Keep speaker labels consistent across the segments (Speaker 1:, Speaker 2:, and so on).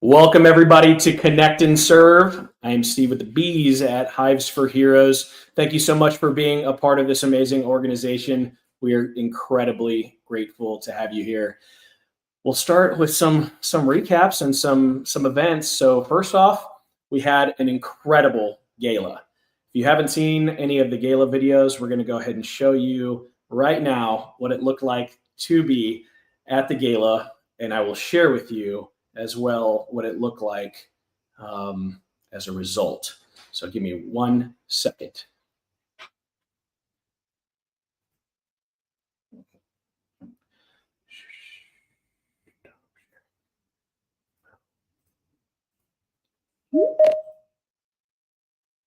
Speaker 1: Welcome everybody to Connect and Serve. I am Steve with the Bees at Hives for Heroes. Thank you so much for being a part of this amazing organization. We are incredibly grateful to have you here. We'll start with some recaps and some events. So first off, we had an incredible gala. If you haven't seen any of the gala videos, we're going to go ahead and show you right now what it looked like to be at the gala, and I will share with you as well what it looked like as a result. So give me 1 second.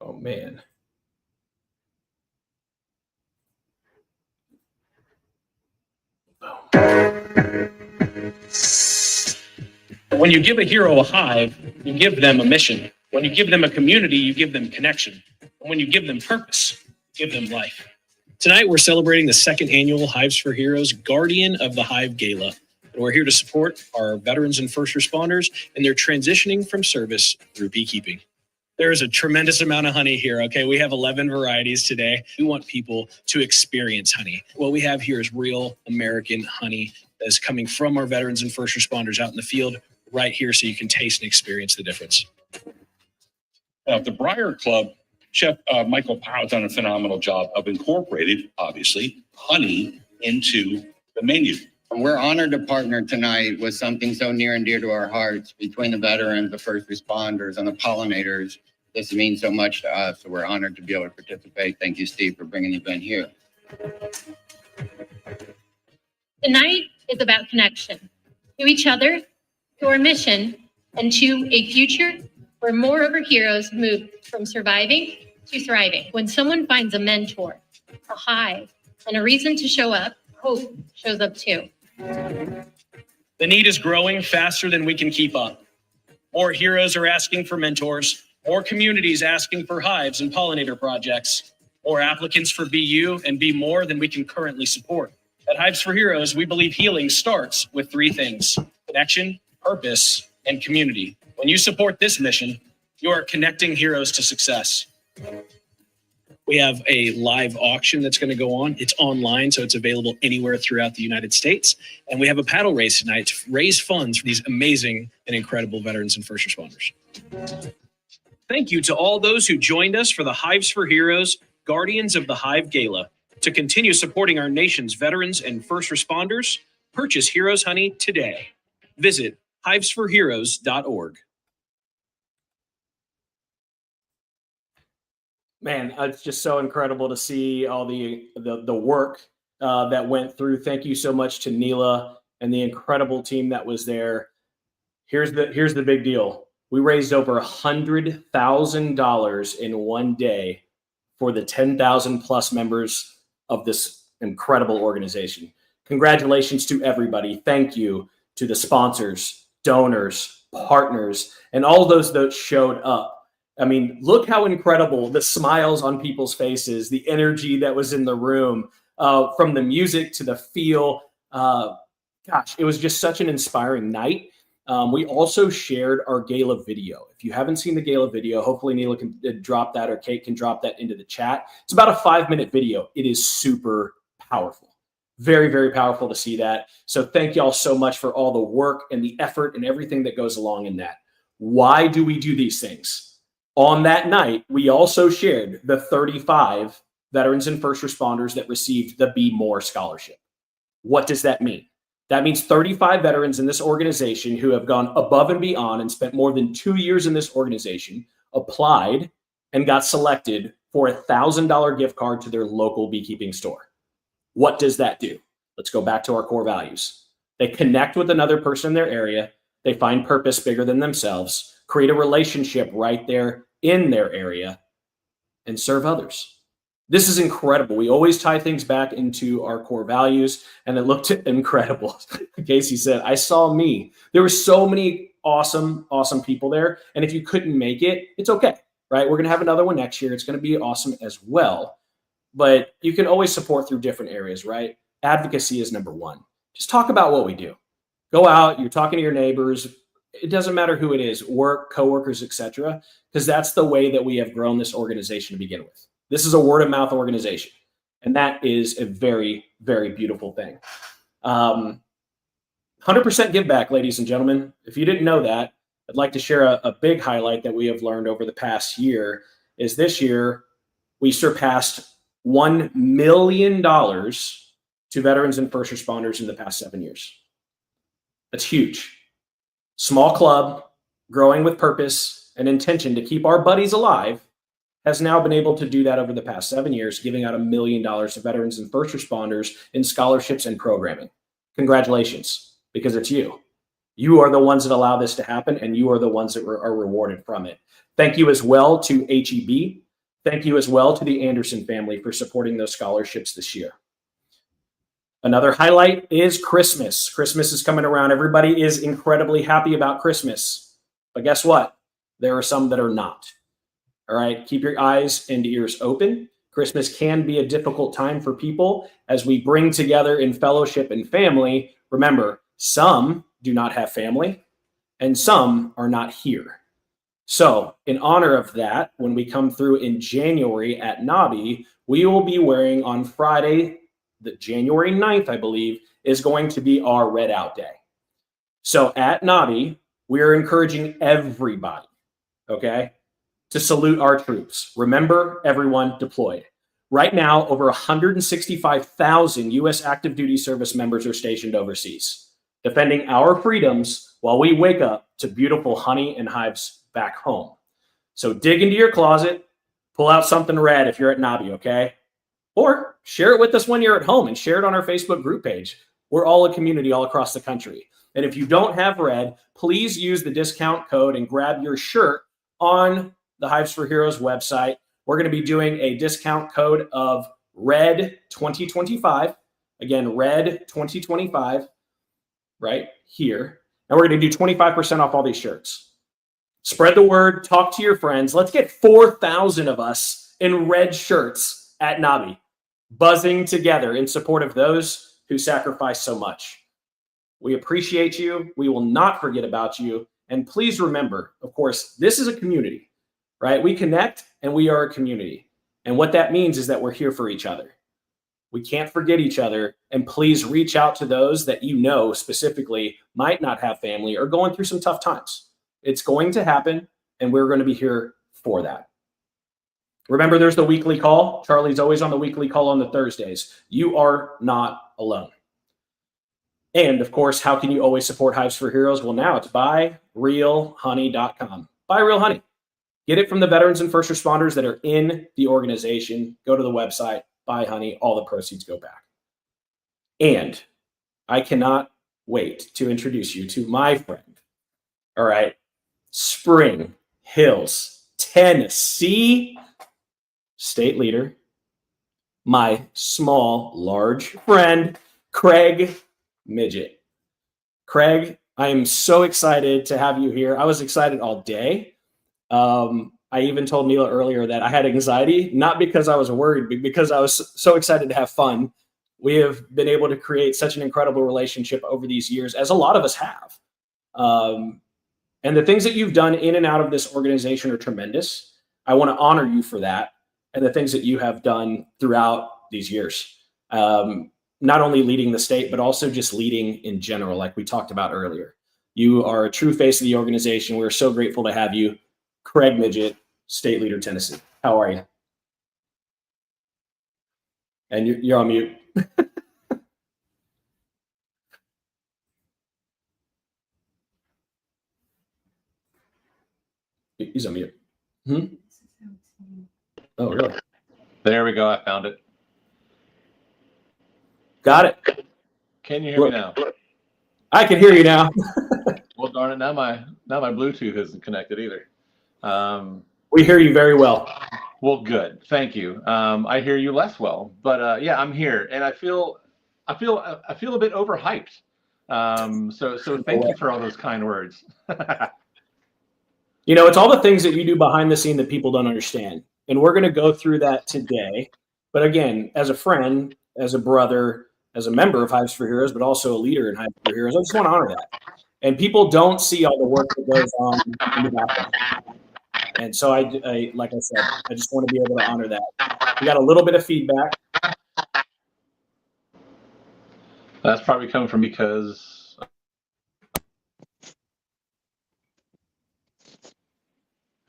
Speaker 1: Oh man.
Speaker 2: When you give a hero a hive, you give them a mission. When you give them a community, you give them connection. And when you give them purpose, you give them life. Tonight, we're celebrating the second annual Hives for Heroes Guardian of the Hive Gala. And we're here to support our veterans and first responders and their transitioning from service through beekeeping. There is a tremendous amount of honey here, okay? We have 11 varieties today. We want people to experience honey. What we have here is real American honey that is coming from our veterans and first responders out in the field right here, so you can taste and experience the difference.
Speaker 3: The Briar Club, Chef Michael Powell has done a phenomenal job of incorporating, obviously, honey into the menu.
Speaker 4: We're honored to partner tonight with something so near and dear to our hearts between the veterans, the first responders, and the pollinators. This means so much to us, so we're honored to be able to participate. Thank you, Steve, for bringing the event here.
Speaker 5: Tonight is about connection to each other, to our mission, and to a future where more of our heroes move from surviving to thriving. When someone finds a mentor, a hive, and a reason to show up, hope shows up too.
Speaker 2: The need is growing faster than we can keep up. More heroes are asking for mentors, more communities asking for hives and pollinator projects, more applicants for BU and Be More than we can currently support. At Hives for Heroes, we believe healing starts with 3 things: connection, purpose, and community. When you support this mission, you are connecting heroes to success. We have a live auction that's going to go on. It's online, so it's available anywhere throughout the United States. And we have a paddle race tonight to raise funds for these amazing and incredible veterans and first responders. Thank you to all those who joined us for the Hives for Heroes Guardians of the Hive Gala. To continue supporting our nation's veterans and first responders, purchase Heroes Honey today. Visit hivesforheroes.org.
Speaker 1: Man, it's just so incredible to see all the work that went through. Thank you so much to Neela and the incredible team that was there. Here's the big deal. We raised over $100,000 in one day for the 10,000 plus members of this incredible organization. Congratulations to everybody. Thank you to the sponsors, donors, partners, and all those that showed up. I mean, look how incredible the smiles on people's faces, the energy that was in the room, from the music to the feel. Gosh, it was just such an inspiring night. We also shared our gala video. If you haven't seen the gala video, hopefully Neela can drop that, or Kate can drop that into the chat. It's about a 5-minute video. It is super powerful. Very, very powerful to see that. So thank y'all so much for all the work and the effort and everything that goes along in that. Why do we do these things? On that night, we also shared the 35 veterans and first responders that received the Be More scholarship. What does that mean? That means 35 veterans in this organization who have gone above and beyond and spent more than 2 years in this organization, applied and got selected for a $1,000 gift card to their local beekeeping store. What does that do? Let's go back to our core values. They connect with another person in their area. They find purpose bigger than themselves, create a relationship right there in their area, and serve others. This is incredible. We always tie things back into our core values, and it looked incredible. Casey said, I saw me. There were so many awesome people there. And if you couldn't make it, it's okay, right? We're going to have another one next year. It's going to be awesome as well. But you can always support through different areas, right? Advocacy is number one. Just talk about what we do. Go out, you're talking to your neighbors, It doesn't matter who it is, work, coworkers, etc., because that's the way that we have grown this organization to begin with. This is a word of mouth organization, and that is a very, very beautiful thing. 100% give back, ladies and gentlemen. If you didn't know that, I'd like to share a big highlight that we have learned over the past year is this year we surpassed $1 million to veterans and first responders in the past 7 years. That's huge. Small club, growing with purpose and intention to keep our buddies alive, has now been able to do that over the past 7 years, giving out $1 million to veterans and first responders in scholarships and programming. Congratulations, because it's you. You are the ones that allow this to happen, and you are the ones that are rewarded from it. Thank you as well to HEB. Thank you as well to the Anderson family for supporting those scholarships this year. Another highlight is Christmas. Christmas is coming around. Everybody is incredibly happy about Christmas. But guess what? There are some that are not. All right, keep your eyes and ears open. Christmas can be a difficult time for people as we bring together in fellowship and family. Remember, some do not have family and some are not here. So in honor of that, when we come through in January at NAHBE, we will be wearing on Friday, the January 9th, I believe, is going to be our Red Out Day. So at NAHBE, we are encouraging everybody, okay, to salute our troops. Remember, everyone deployed. Right now, over 165,000 U.S. active duty service members are stationed overseas, defending our freedoms while we wake up to beautiful honey and hives back home. So dig into your closet, pull out something red if you're at NAHBE, okay? Or share it with us when you're at home and share it on our Facebook group page. We're all a community all across the country. And if you don't have red, please use the discount code and grab your shirt on the Hives for Heroes website. We're going to be doing a discount code of RED 2025. Again, RED 2025 right here. And we're going to do 25% off all these shirts. Spread the word, talk to your friends. Let's get 4,000 of us in red shirts at NAHBE, buzzing together in support of those who sacrifice so much. We appreciate you. We will not forget about you. And please remember, of course, this is a community, right? We connect and we are a community. And what that means is that we're here for each other. We can't forget each other. And please reach out to those that you know specifically might not have family or going through some tough times. It's going to happen, and we're going to be here for that. Remember, there's the weekly call. Charlie's always on the weekly call on the Thursdays. You are not alone. And, of course, how can you always support Hives for Heroes? Well, now it's buyrealhoney.com. Buy Real Honey. Get it from the veterans and first responders that are in the organization. Go to the website, buy honey. All the proceeds go back. And I cannot wait to introduce you to my friend. All right. Spring Hills, Tennessee state leader, my small, large friend, Craig Midgett. Craig, I am so excited to have you here. I was excited all day. I even told Neela earlier that I had anxiety, not because I was worried, but because I was so excited to have fun. We have been able to create such an incredible relationship over these years, as a lot of us have. And the things that you've done in and out of this organization are tremendous. I want to honor you for that and the things that you have done throughout these years. Not only leading the state, but also just leading in general, like we talked about earlier. You are a true face of the organization. We're so grateful to have you. Craig Midgett, State Leader, Tennessee. How are you? And you're on mute. He's on mute. Oh, really?
Speaker 6: There we go. I found it.
Speaker 1: Got it.
Speaker 6: Can you hear me now?
Speaker 1: I can hear you now.
Speaker 6: Well, darn it. Now my Bluetooth isn't connected either.
Speaker 1: We hear you very well.
Speaker 6: Well, good. Thank you. I hear you less well, but yeah, I'm here, and I feel a bit overhyped. So thank you for all those kind words.
Speaker 1: You know, it's all the things that you do behind the scene that people don't understand. And we're going to go through that today. But again, as a friend, as a brother, as a member of Hives for Heroes, but also a leader in Hives for Heroes, I just want to honor that. And people don't see all the work that goes on in the background. And so I like I said, I just want to be able to honor that. We got a little bit of feedback.
Speaker 6: That's probably coming from because.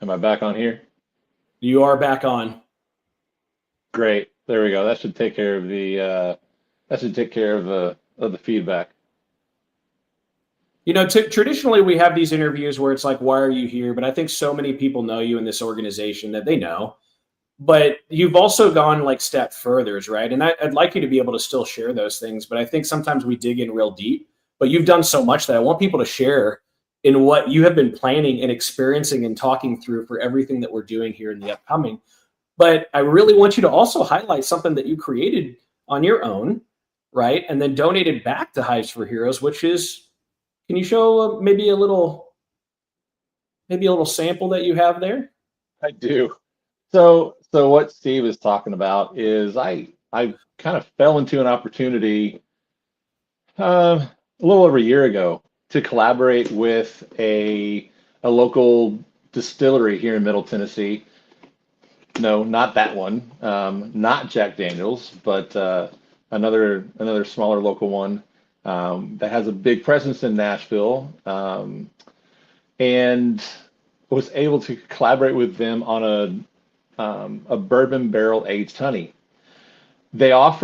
Speaker 6: Am I back on here?
Speaker 1: You are back on.
Speaker 6: Great. There we go. That should take care of the feedback.
Speaker 1: You know, traditionally we have these interviews where it's like, why are you here? But I think so many people know you in this organization that they know. But you've also gone like step furthers, right? And I'd like you to be able to still share those things. But I think sometimes we dig in real deep. But you've done so much that I want people to share in what you have been planning and experiencing and talking through for everything that we're doing here in the upcoming. But I really want you to also highlight something that you created on your own, right? And then donated back to Hives for Heroes, which is, can you show maybe a little sample that you have there?
Speaker 6: I do. So what Steve is talking about is I kind of fell into an opportunity a little over a year ago to collaborate with a local distillery here in Middle Tennessee. No, not that one. Not Jack Daniels, but another smaller local one that has a big presence in Nashville, and was able to collaborate with them on a bourbon barrel aged honey. I was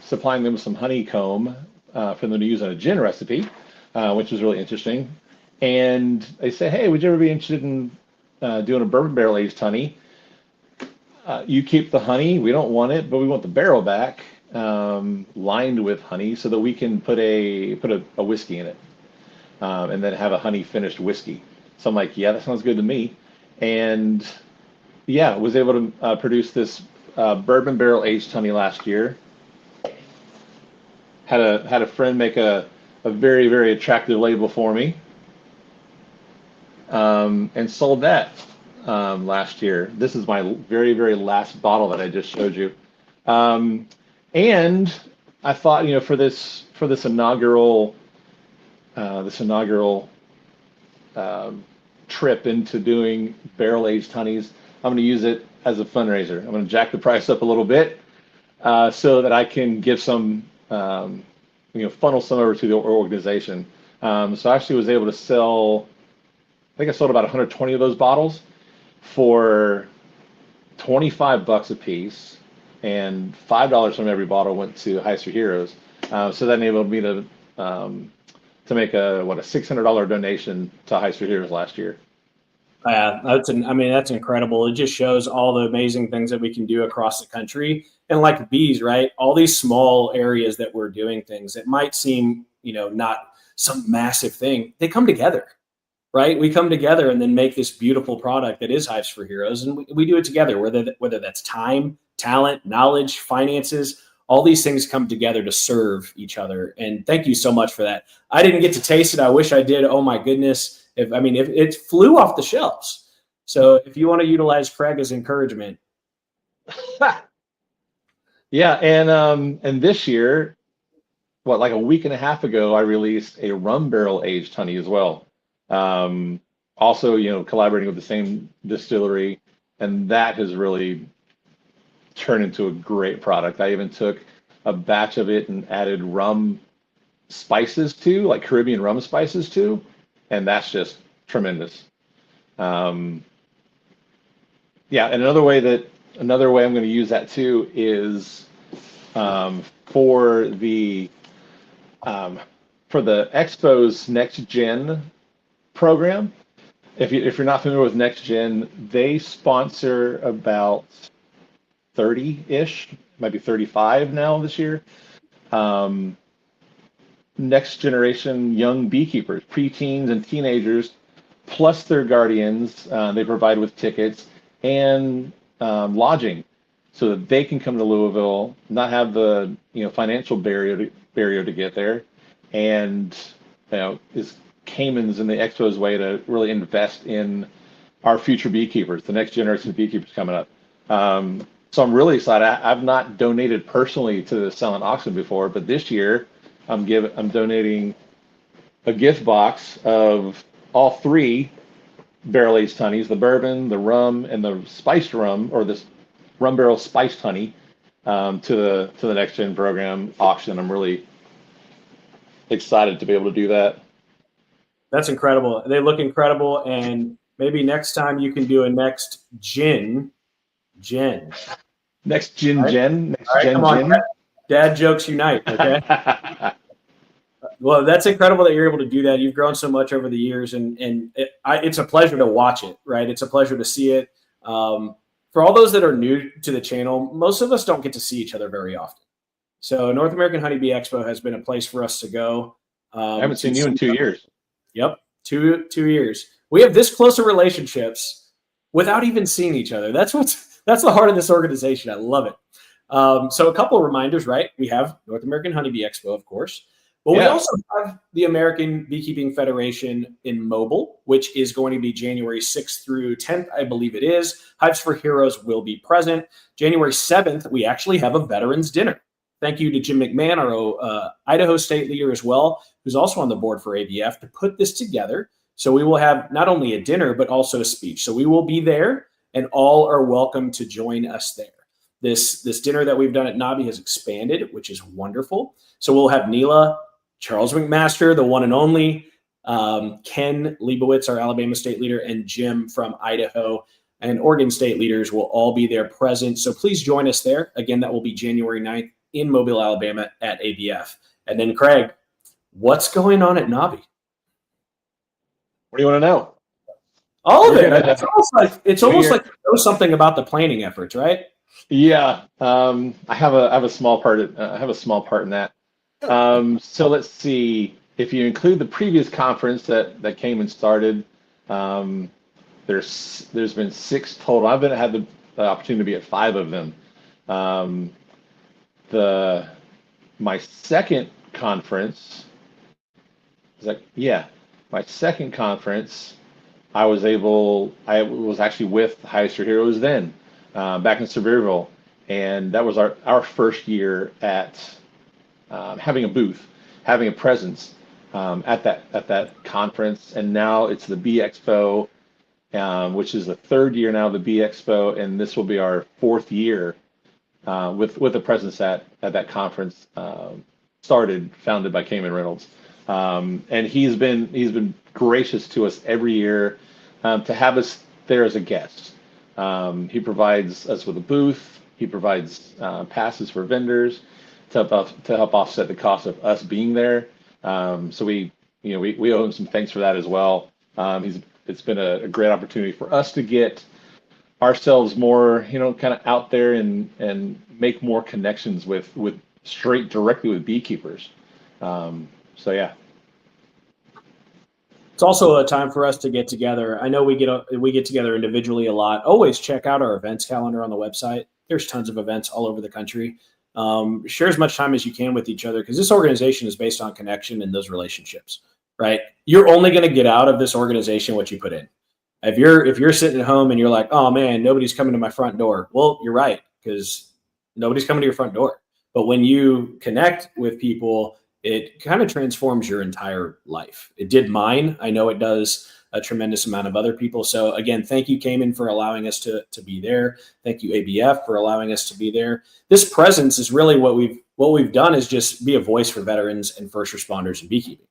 Speaker 6: supplying them with some honeycomb for them to use on a gin recipe, which was really interesting. And they said, hey, would you ever be interested in doing a bourbon barrel aged honey? You keep the honey, we don't want it, but we want the barrel back, lined with honey so that we can put a whiskey in it, and then have a honey finished whiskey. So I'm like, yeah, that sounds good to me. And yeah, was able to produce this bourbon barrel aged honey last year. Had a friend make a very, very attractive label for me, and sold that last year. This is my very, very last bottle that I just showed you. And I thought, you know, for this inaugural trip into doing barrel aged honeys, I'm going to use it as a fundraiser. I'm going to jack the price up a little bit so that I can give some, funnel some over to the organization. So I actually was able to sell, I think I sold about 120 of those bottles for $25 a piece, and $5 from every bottle went to Hives for Heroes. So that enabled me to make a $600 donation to Hives for Heroes last year.
Speaker 1: That's incredible. It just shows all the amazing things that we can do across the country. And like bees, right? All these small areas that we're doing things, it might seem, not some massive thing. They come together, right? We come together and then make this beautiful product that is Hives for Heroes. And we do it together, whether that's time, talent, knowledge, finances, all these things come together to serve each other. And thank you so much for that. I didn't get to taste it. I wish I did. Oh my goodness. If it flew off the shelves. So if you want to utilize Craig as encouragement.
Speaker 6: Yeah. And this year, like a week and a half ago, I released a rum barrel aged honey as well. Also, collaborating with the same distillery, and that has really turned into a great product. I even took a batch of it and added rum spices to, like Caribbean rum spices to, and that's just tremendous. Yeah, and another way I'm going to use that too is for the Expo's Next Gen program. If you're not familiar with Next Gen, they sponsor about 30-ish, might be 35 now this year. Next generation young beekeepers, preteens and teenagers, plus their guardians. They provide with tickets and lodging, so that they can come to Louisville, not have the financial barrier to get there, and is Cayman's in the Expo's way to really invest in our future beekeepers, the next generation of beekeepers coming up. So I'm really excited. I've not donated personally to the silent auction before, but this year I'm donating a gift box of all 3 barrel-aged honeys, the bourbon, the rum, and the spiced rum, or this rum barrel spiced honey, to the Next Gen program auction. I'm really excited to be able to do that.
Speaker 1: That's incredible. They look incredible, and maybe next time you can do a next gen.
Speaker 6: Next Gen
Speaker 1: Right?
Speaker 6: Gen? Next
Speaker 1: All right,
Speaker 6: Gen
Speaker 1: come on,
Speaker 6: Gen?
Speaker 1: dad jokes unite. Okay. Well, that's incredible that you're able to do that. You've grown so much over the years, and it's a pleasure to watch it. Right, it's a pleasure to see it. For all those that are new to the channel, most of us don't get to see each other very often. So North American Honeybee Expo has been a place for us to go.
Speaker 6: I haven't seen you in 2 years.
Speaker 1: Yep, two years. We have this close of relationships without even seeing each other. That's the heart of this organization. I love it. So a couple of reminders, right? We have North American Honeybee Expo, of course, but we also have the American Beekeeping Federation in Mobile, which is going to be January 6th through 10th, I believe it is. Hives for Heroes will be present. January 7th, we actually have a veterans dinner. Thank you to Jim McMahon, our Idaho state leader as well, who's also on the board for ABF, to put this together. So we will have not only a dinner, but also a speech. So we will be there, and all are welcome to join us there. This dinner that we've done at NAHBE has expanded, which is wonderful. So we'll have Neela, Charles McMaster, the one and only, Ken Leibowitz, our Alabama state leader, and Jim from Idaho, and Oregon state leaders will all be there present. So please join us there. Again, that will be January 9th in Mobile, Alabama at ABF. And then Craig, what's going on at NAHBE?
Speaker 6: What do you want to know?
Speaker 1: All of it. It's almost like you know something about the planning efforts, right?
Speaker 6: Yeah, I have a small part. I have a small part in that. So let's see. If you include the previous conference that came and started, there's been 6 total. I've had the opportunity to be at 5 of them. My second conference my second conference, I was actually with Hives for Heroes then, back in Sevierville, and that was our first year at having a booth, having a presence at that conference. And now it's the Bee Expo, which is the 3rd year now of the Bee Expo, and this will be our 4th year with a presence at that conference, founded by Cayman Reynolds. And he's been gracious to us every year to have us there as a guest. He provides us with a booth. He provides passes for vendors to help offset the cost of us being there. So we owe him some thanks for that as well. It's been a great opportunity for us to get ourselves more, kind of out there and make more connections directly with beekeepers. So yeah.
Speaker 1: It's also a time for us to get together. I know we get together individually a lot. Always check out our events calendar on the website. There's tons of events all over the country. Share as much time as you can with each other, because this organization is based on connection and those relationships, right? You're only going to get out of this organization what you put in. If you're sitting at home and you're like, oh man, nobody's coming to my front door. Well, you're right, because nobody's coming to your front door. But when you connect with people, it kind of transforms your entire life. It did mine. I know it does a tremendous amount of other people. So again, thank you, Cayman, for allowing us to be there. Thank you, ABF, for allowing us to be there. This presence is really what we've done is just be a voice for veterans and first responders in beekeeping,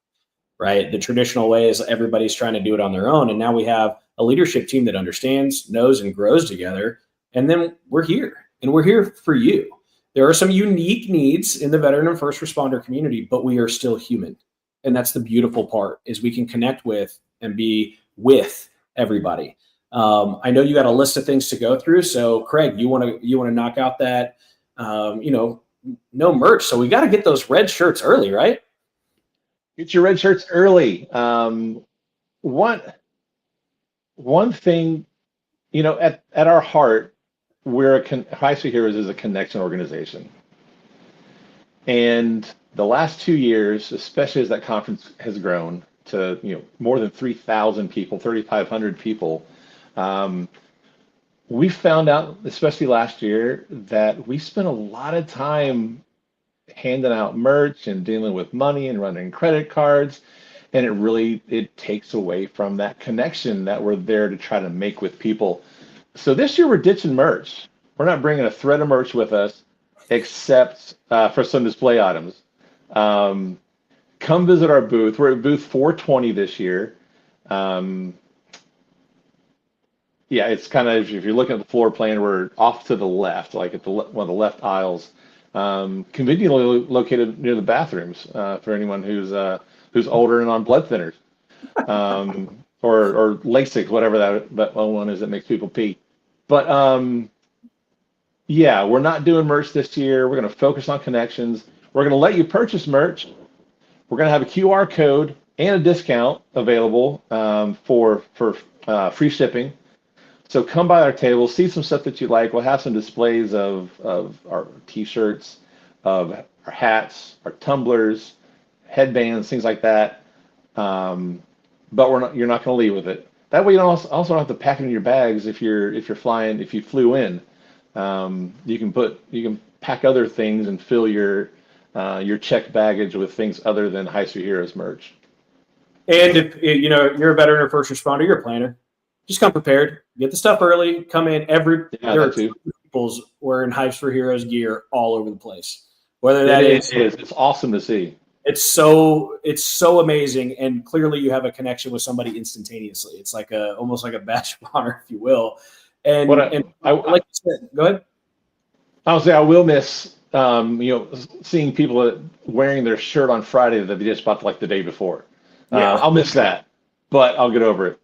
Speaker 1: right? The traditional way is everybody's trying to do it on their own. And now we have a leadership team that understands, knows, and grows together. And then we're here, and we're here for you. There are some unique needs in the veteran and first responder community, but we are still human. And that's the beautiful part, is we can connect with and be with everybody. I know you got a list of things to go through. So Craig, you want to knock out that, no merch. So we got to get those red shirts early, right?
Speaker 6: Get your red shirts early. One thing, at our heart, Hives for Heroes is a connection organization. And the last 2 years, especially as that conference has grown to more than 3,000 people, 3,500 people, we found out, especially last year, that we spent a lot of time handing out merch and dealing with money and running credit cards. and it takes away from that connection that we're there to try to make with people. So this year we're ditching merch. We're not bringing a thread of merch with us, except for some display items. Come visit our booth. We're at booth 420 this year. Yeah, it's kind of, if you're looking at the floor plan, we're off to the left, like at one of the left aisles, conveniently located near the bathrooms for anyone who's older and on blood thinners, or Lasix, whatever that one is that makes people pee. But yeah, we're not doing merch this year. We're going to focus on connections. We're going to let you purchase merch. We're going to have a QR code and a discount available for free shipping. So come by our table, see some stuff that you like. We'll have some displays of our t-shirts, of our hats, our tumblers, headbands, things like that. But you're not going to leave with it. That way you don't also don't have to pack it in your bags if you flew in. You can pack other things and fill your checked baggage with things other than Hives for Heroes merch.
Speaker 1: And if you're a veteran or first responder, you're a planner, just come prepared. Get the stuff early. Come in. There are people's wearing Hives for Heroes gear all over the place. Whether that
Speaker 6: it's awesome to see.
Speaker 1: It's so amazing, and clearly you have a connection with somebody instantaneously. It's like almost like a badge of honor, if you will. And like you said, go ahead.
Speaker 6: I'll say I will miss seeing people wearing their shirt on Friday that they just bought like the day before. Yeah. I'll miss that, but I'll get over it.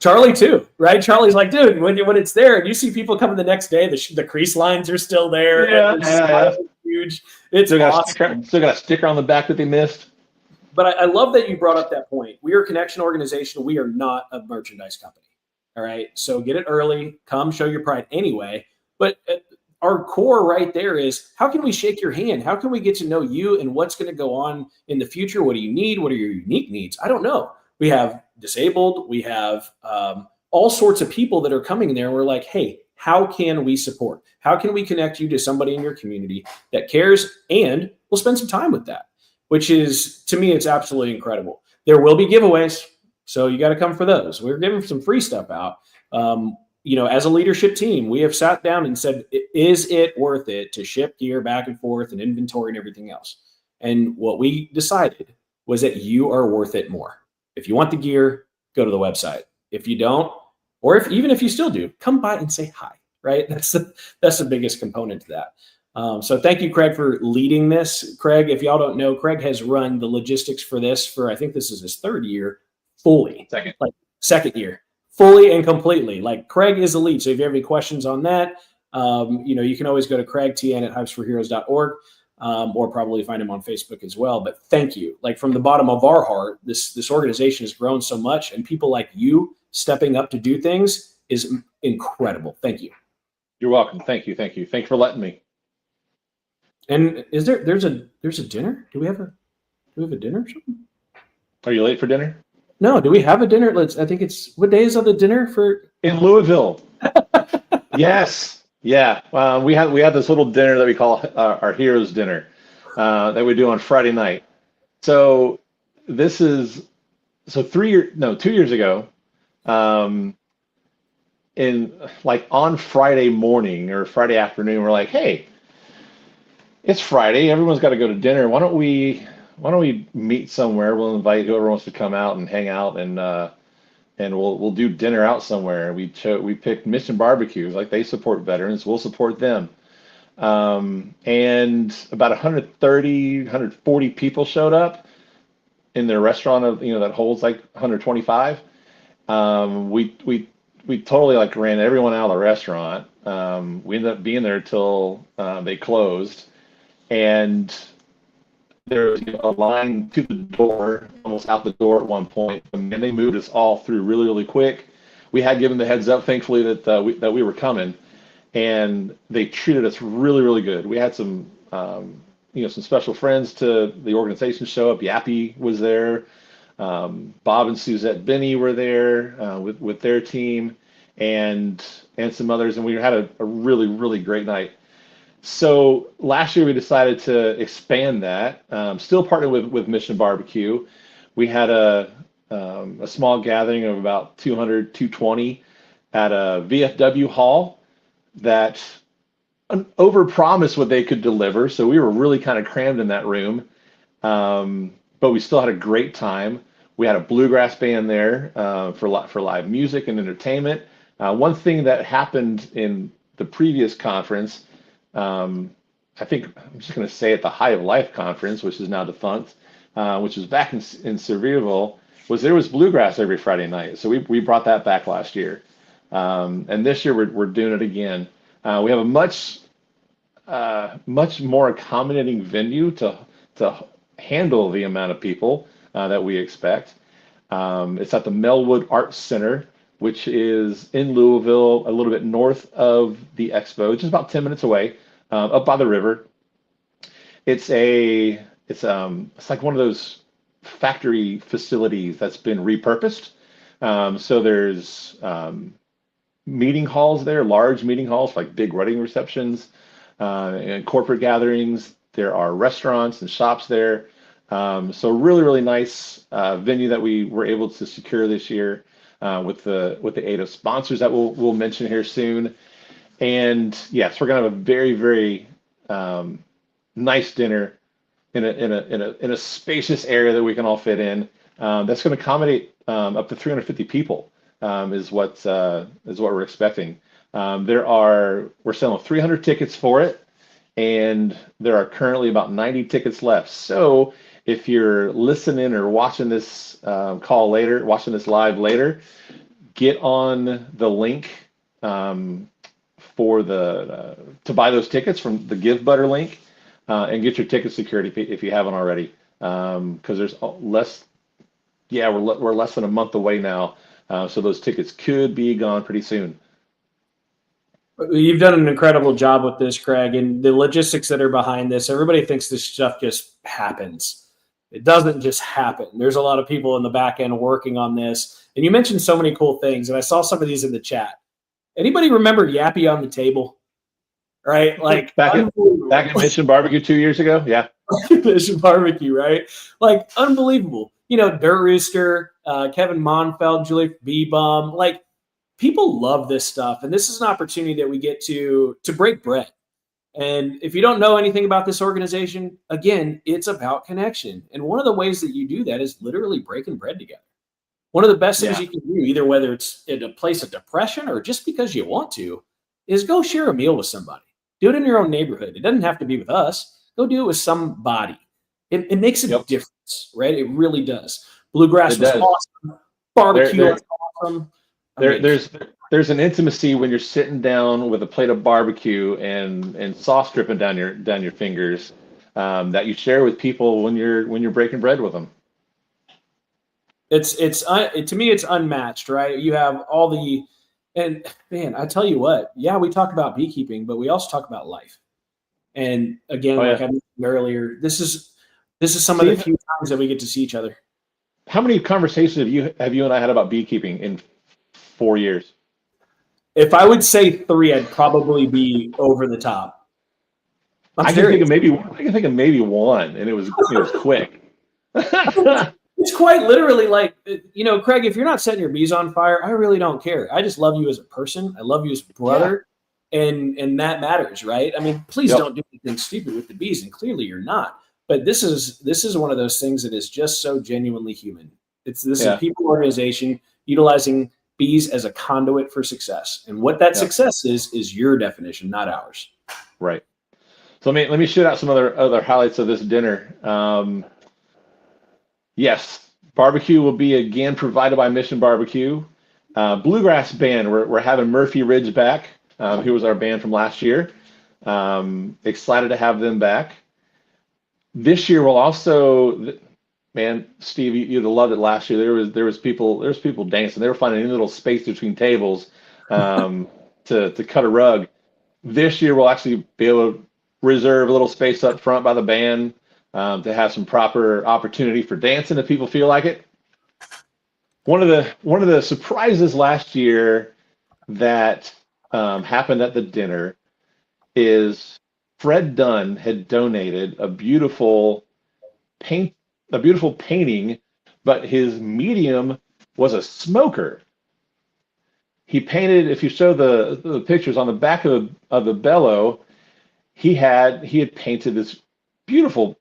Speaker 1: Charlie too, right? Charlie's like, dude, when it's there and you see people coming the next day, the crease lines are still there.
Speaker 6: Yeah.
Speaker 1: Huge. It's awesome.
Speaker 6: Still got a sticker on the back that they missed.
Speaker 1: But I love that you brought up that point. We are a connection organization. We are not a merchandise company. All right. So get it early. Come show your pride anyway. But our core right there is, how can we shake your hand? How can we get to know you and what's going to go on in the future? What do you need? What are your unique needs? I don't know. We have disabled. We have all sorts of people that are coming in there. And we're like, hey, how can we support? How can we connect you to somebody in your community that cares, and we'll spend some time with that, which is, to me, it's absolutely incredible. There will be giveaways, so you got to come for those. We're giving some free stuff out. As a leadership team, we have sat down and said, is it worth it to ship gear back and forth and inventory and everything else? And what we decided was that you are worth it more. If you want the gear, go to the website. If you don't, or even if you still do, come by and say hi, right? That's the biggest component to that. So thank you, Craig, for leading this. Craig, if y'all don't know, Craig has run the logistics for this for, I think this is his third year fully. Second year, fully and completely. Like, Craig is the lead. So if you have any questions on that, you can always go to craigtn@hivesforheroes.org. Or probably find him on Facebook as well. But thank you. Like, from the bottom of our heart, this organization has grown so much, and people like you stepping up to do things is incredible. Thank you.
Speaker 6: You're welcome. Thank you. Thank you for letting me.
Speaker 1: And there's a dinner? Do we have a dinner or something?
Speaker 6: Are you late for dinner?
Speaker 1: No. Do we have a dinner? I think it's, what day is on the dinner for?
Speaker 6: In Louisville. Yes. Yeah, we had this little dinner that we call our Heroes Dinner that we do on Friday night. So 2 years ago, on Friday morning or Friday afternoon, we're like, hey, it's Friday. Everyone's got to go to dinner. Why don't we meet somewhere? We'll invite whoever wants to come out and hang out, and we'll do dinner out somewhere. We picked Mission Barbecues. Like, they support veterans, we'll support them. And about 140 people showed up in their restaurant that holds like 125. We totally ran everyone out of the restaurant. We ended up being there till they closed, and there was a line to the door, almost out the door at one point, and they moved us all through really, really quick. We had given the heads up, thankfully, that we were coming, and they treated us really, really good. We had some special friends to the organization show up. Yappy was there. Bob and Suzette Benny were there with their team, and some others, and we had a really, really great night. So last year we decided to expand that, still partner with Mission Barbecue, We had a small gathering of about 200, 220 at a VFW hall that overpromised what they could deliver. So we were really kind of crammed in that room, but we still had a great time. We had a bluegrass band there for live music and entertainment. One thing that happened in the previous conference, I think I'm just going to say at the High of Life conference, which is now defunct, which was back in Sevierville, was there was bluegrass every Friday night. So we brought that back last year. And this year we're doing it again. We have a much more accommodating venue to handle the amount of people that we expect. It's at the Melwood Arts Center, which is in Louisville, a little bit north of the Expo, just about 10 minutes away, up by the river. It's like one of those factory facilities that's been repurposed. So there's meeting halls there, large meeting halls, like big wedding receptions and corporate gatherings. There are restaurants and shops there. So really, really nice venue that we were able to secure this year with the aid of sponsors that we'll mention here soon. And yes, we're gonna have a very, very nice dinner in a spacious area that we can all fit in. That's going to accommodate up to 350 people. Is what we're expecting. We're selling 300 tickets for it, and there are currently about 90 tickets left. So if you're listening or watching this call later, watching this live later, get on the link for to buy those tickets from the Give Butter link, and get your ticket secured if you haven't already. Because there's less. Yeah, we're less than a month away now. So those tickets could be gone pretty soon.
Speaker 1: You've done an incredible job with this, Craig, and the logistics that are behind this. Everybody thinks this stuff just happens. It doesn't just happen. There's a lot of people in the back end working on this. And you mentioned so many cool things, and I saw some of these in the chat. Anybody remember Yappy on the Table? Right? Like
Speaker 6: back at Mission Barbecue 2 years ago? Yeah.
Speaker 1: Mission Barbecue, right? Like unbelievable. You know, Dirt Rooster, Kevin Monfeld, Julie B-Bum, like people love this stuff. And this is an opportunity that we get to break bread. And if you don't know anything about this organization, again, it's about connection. And one of the ways that you do that is literally breaking bread together. One of the best things you can do, either whether it's in a place of depression or just because you want to, is go share a meal with somebody. Do it in your own neighborhood. It doesn't have to be with us. Go do it with somebody. It makes a difference, right? It really does. Bluegrass was awesome. Barbecue was awesome.
Speaker 6: There's an intimacy when you're sitting down with a plate of barbecue and sauce dripping down your fingers that you share with people when you're breaking bread with them.
Speaker 1: To me, it's unmatched, right? You have all the, and man, I tell you what, yeah, we talk about beekeeping, but we also talk about life. And again, like I mentioned earlier, this is some of the few times that we get to see each other.
Speaker 6: How many conversations have you and I had about beekeeping in 4 years?
Speaker 1: If I would say 3, I'd probably be over the top.
Speaker 6: I can think of maybe one, and it was quick.
Speaker 1: It's quite literally like, Craig, if you're not setting your bees on fire, I really don't care. I just love you as a person. I love you as a brother, and that matters, right? I mean, please don't do anything stupid with the bees, and clearly you're not. But this is one of those things that is just so genuinely human. This is a people organization utilizing bees as a conduit for success, and what that success is your definition, not ours.
Speaker 6: Right. So let me shoot out some other highlights of this dinner. Yes, barbecue will be again provided by Mission Barbecue. Bluegrass band, we're having Murphy Ridge back, who was our band from last year. Excited to have them back. This year we'll also, man, Steve, you'd have loved it last year. There was people dancing. They were finding any little space between tables to cut a rug. This year we'll actually be able to reserve a little space up front by the band to have some proper opportunity for dancing if people feel like it. One of the surprises last year that happened at the dinner is Fred Dunn had donated a beautiful painting but his medium was a smoker. He painted, if you show the pictures on the back of the bellow, he had painted this beautiful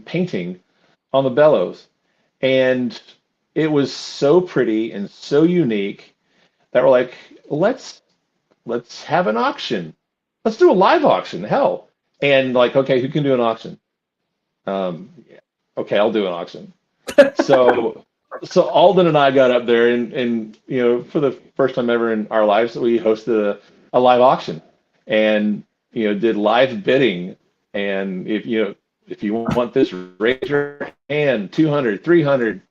Speaker 6: painting on the bellows, and it was so pretty and so unique that we're like, let's have an auction. Let's do a live auction. Hell, and like, okay, who can do an auction? Yeah, okay, I'll do an auction. So Alden and I got up there, and you know, for the first time ever in our lives, we hosted a live auction, and you know, did live bidding. And if you want this, raise your hand. 200, 300,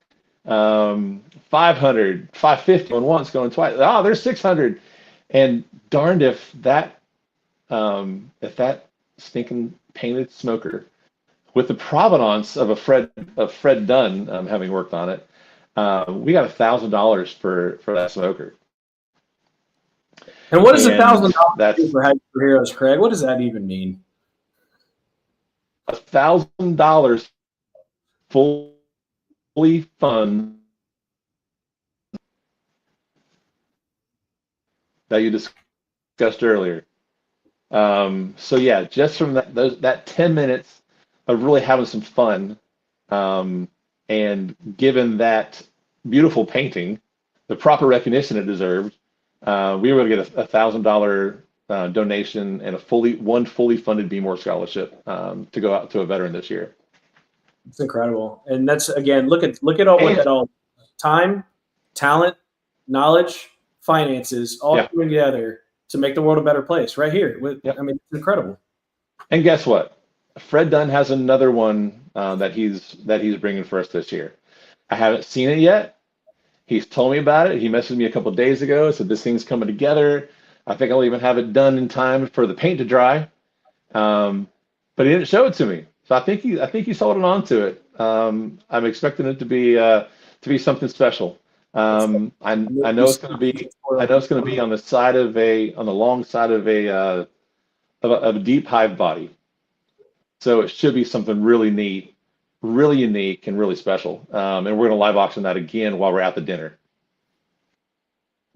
Speaker 6: 500, 550 going once, going twice. Oh, there's 600. And darned if that stinking painted smoker, with the provenance of Fred Dunn, having worked on it, we got $1,000 for that smoker.
Speaker 1: And what is
Speaker 6: And
Speaker 1: $1,000 for Hives for Heroes, Craig? What does that even mean?
Speaker 6: $1,000 fully fund that you discussed earlier. So yeah, just from that 10 minutes of really having some fun, and given that beautiful painting the proper recognition it deserved, we were going to get a $1,000 donation and one fully funded Be More scholarship to go out to a veteran this year.
Speaker 1: It's incredible, and that's, again, look at all what that all time, talent, knowledge, finances all coming together to make the world a better place right here. I mean, it's incredible.
Speaker 6: And guess what? Fred Dunn has another one that he's bringing for us this year. I haven't seen it yet. He's told me about it. He messaged me a couple of days ago, said this thing's coming together. I think I'll even have it done in time for the paint to dry. But he didn't show it to me, so I think he's holding on to it. I'm expecting it to be something special. I know it's going to be on the long side of a deep hive body. So it should be something really neat, really unique, and really special. And we're going to live auction that again while we're at the dinner.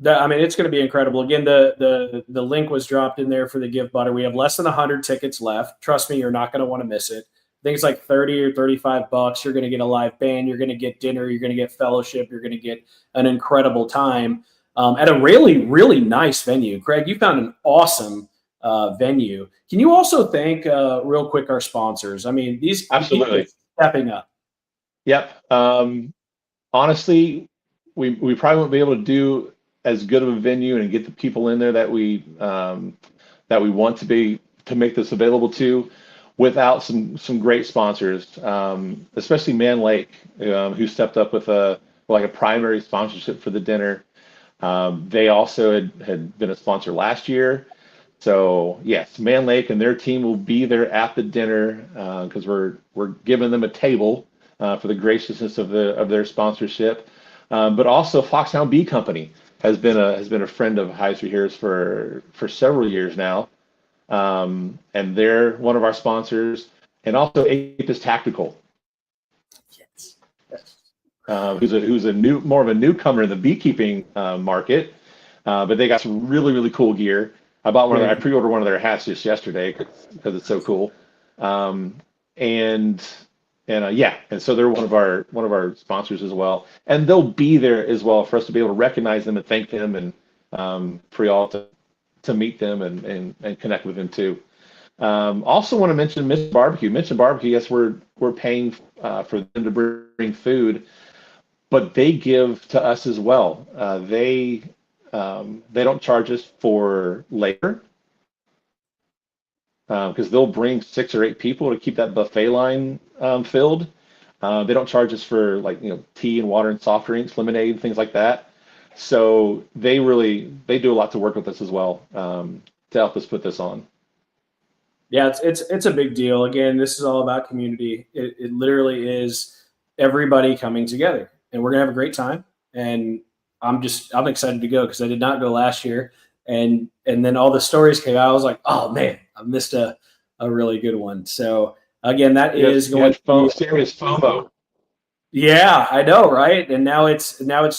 Speaker 1: I mean, it's going to be incredible. Again, the link was dropped in there for the gift butter. We have less than 100 tickets left. Trust me, you're not going to want to miss it. I think it's like 30 or 35 bucks. You're going to get a live band. You're going to get dinner. You're going to get fellowship. You're going to get an incredible time at a really, really nice venue. Craig, you found an awesome venue. Can you also thank real quick our sponsors? I mean, these
Speaker 6: absolutely
Speaker 1: stepping up.
Speaker 6: Yep. Honestly, we probably won't be able to do as good of a venue and get the people in there that we want to make this available to without some great sponsors, especially Man Lake, who stepped up with a primary sponsorship for the dinner. They also had been a sponsor last year. So yes, Man Lake and their team will be there at the dinner because we're giving them a table for the graciousness of their sponsorship. But also Foxhound Bee Company has been a friend of Hives for Heroes for several years now, and they're one of our sponsors. And also Apis Tactical,
Speaker 1: Yes.
Speaker 6: who's more of a newcomer in the beekeeping market, but they got some really, really cool gear. I pre-ordered one of their hats just yesterday because it's so cool. And so they're one of our sponsors as well, and they'll be there as well for us to be able to recognize them and thank them, and for y'all to meet them and connect with them too. Also want to mention Mission Barbecue. Mission Barbecue, yes, we're paying for them to bring food, but they give to us as well. They don't charge us for labor because they'll bring 6 or 8 people to keep that buffet line filled. They don't charge us for tea and water and soft drinks, lemonade, and things like that. So they do a lot to work with us as well to help us put this on.
Speaker 1: Yeah, it's a big deal. Again, this is all about community. It literally is everybody coming together, and we're gonna have a great time. And I'm excited to go because I did not go last year, and then all the stories came out. I was like, oh man, I missed a really good one. So again, that is going to be
Speaker 6: serious FOMO.
Speaker 1: Yeah, I know, right? And now it's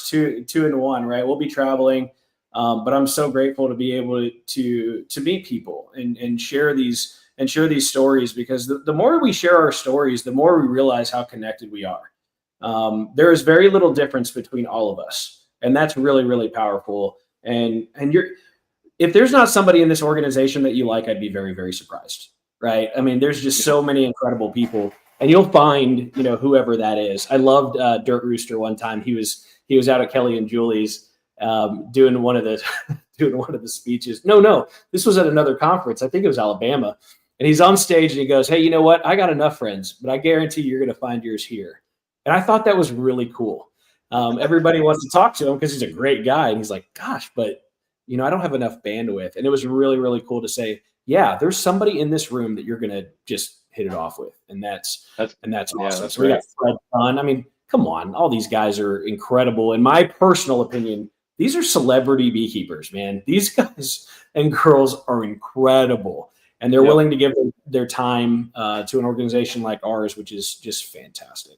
Speaker 1: two and one, right? We'll be traveling, but I'm so grateful to be able to meet people and share these stories, because the more we share our stories, the more we realize how connected we are. There is very little difference between all of us, and that's really really powerful. And you're if there's not somebody in this organization that you like, I'd be very, very surprised. Right. I mean, there's just so many incredible people, and you'll find, whoever that is. I loved Dirt Rooster one time. He was out at Kelly and Julie's, doing one of the doing one of the speeches. No, this was at another conference. I think it was Alabama. And he's on stage and he goes, "Hey, you know what? I got enough friends, but I guarantee you're going to find yours here." And I thought that was really cool. Everybody wants to talk to him because he's a great guy. And he's like, "Gosh, but I don't have enough bandwidth." And it was really, really cool to say, yeah, there's somebody in this room that you're going to just hit it off with. And that's awesome.
Speaker 6: That's
Speaker 1: So we got
Speaker 6: right.
Speaker 1: Fred Dunn. I mean, come on. All these guys are incredible. In my personal opinion, these are celebrity beekeepers, man. These guys and girls are incredible. And they're
Speaker 6: Yep.
Speaker 1: willing to give their time to an organization like ours, which is just fantastic.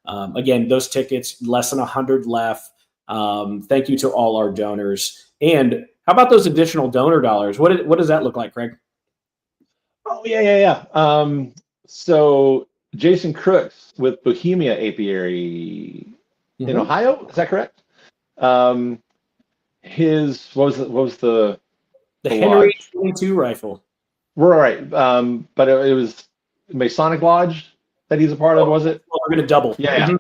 Speaker 1: Again, those tickets, less than 100 left. Thank you to all our donors. And how about those additional donor dollars? What does that look like, Craig?
Speaker 6: Oh yeah. So Jason Crooks with Bohemia Apiary in Ohio, is that correct? His what was the
Speaker 1: Henry
Speaker 6: lodge?
Speaker 1: 22 rifle.
Speaker 6: Right. But it was Masonic Lodge that he's a part of, was it?
Speaker 1: Well, we're going to double.
Speaker 6: Yeah.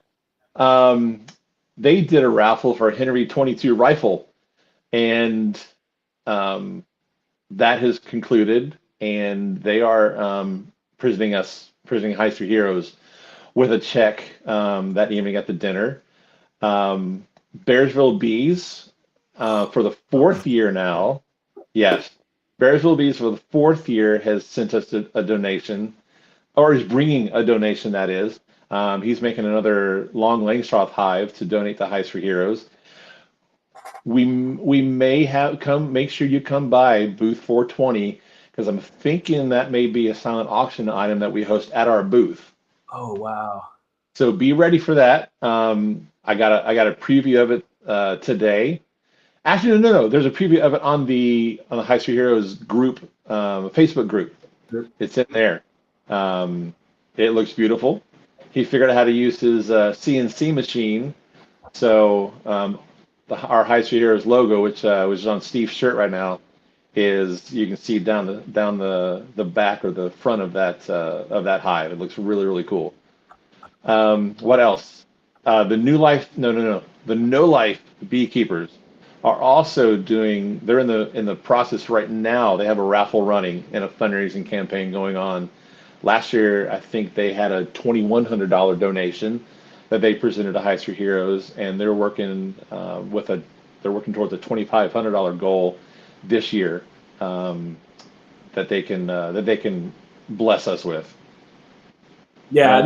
Speaker 6: They did a raffle for a Henry 22 rifle, and that has concluded, and they are presenting Hives for Heroes with a check that evening at the dinner. Bearsville Bees for the fourth year now. Yes, Bearsville Bees for the fourth year has sent us a donation, or is bringing a donation, that is. He's making another Long Langstroth hive to donate to Hives for Heroes. We may make sure you come by booth 420, because I'm thinking that may be a silent auction item that we host at our booth.
Speaker 1: Oh wow!
Speaker 6: So be ready for that. I got a preview of it today. Actually, no. There's a preview of it on the Hives for Heroes group, Facebook group. It's in there. It looks beautiful. He figured out how to use his CNC machine. So our Hives for Heroes logo, which is on Steve's shirt right now, is, you can see down the back or the front of that hive. It looks really, really cool. What else? The New Life, no, the No Life beekeepers are also they're in the process right now. They have a raffle running and a fundraising campaign going on. Last year, I think they had a $2,100 donation that they presented to Hives for Heroes, and they're working towards a $2,500 goal this year, that they can bless us with.
Speaker 1: Yeah,
Speaker 6: I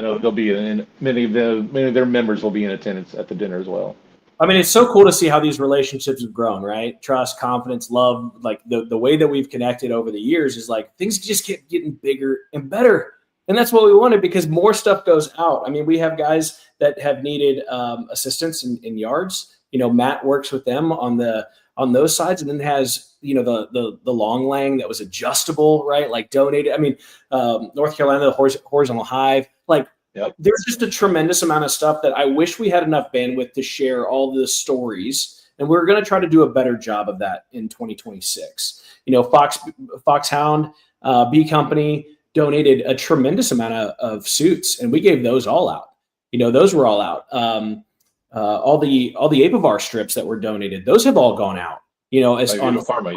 Speaker 6: know they'll be many of their members will be in attendance at the dinner as well.
Speaker 1: I mean, it's so cool to see how these relationships have grown, right? Trust, confidence, love. Like the way that we've connected over the years is like things just keep getting bigger and better. And that's what we wanted, because more stuff goes out. I mean, we have guys that have needed assistance in yards. Matt works with them on those sides, and then has, the long lang that was adjustable, right? Like donated. I mean, North Carolina, the horizontal hive, like,
Speaker 6: yep. There's
Speaker 1: just a tremendous amount of stuff that I wish we had enough bandwidth to share all the stories. And we're going to try to do a better job of that in 2026. Foxhound Bee Company donated a tremendous amount of suits, and we gave those all out. Those were all out. All the Apivar strips that were donated, those have all gone out. As on
Speaker 6: pharma,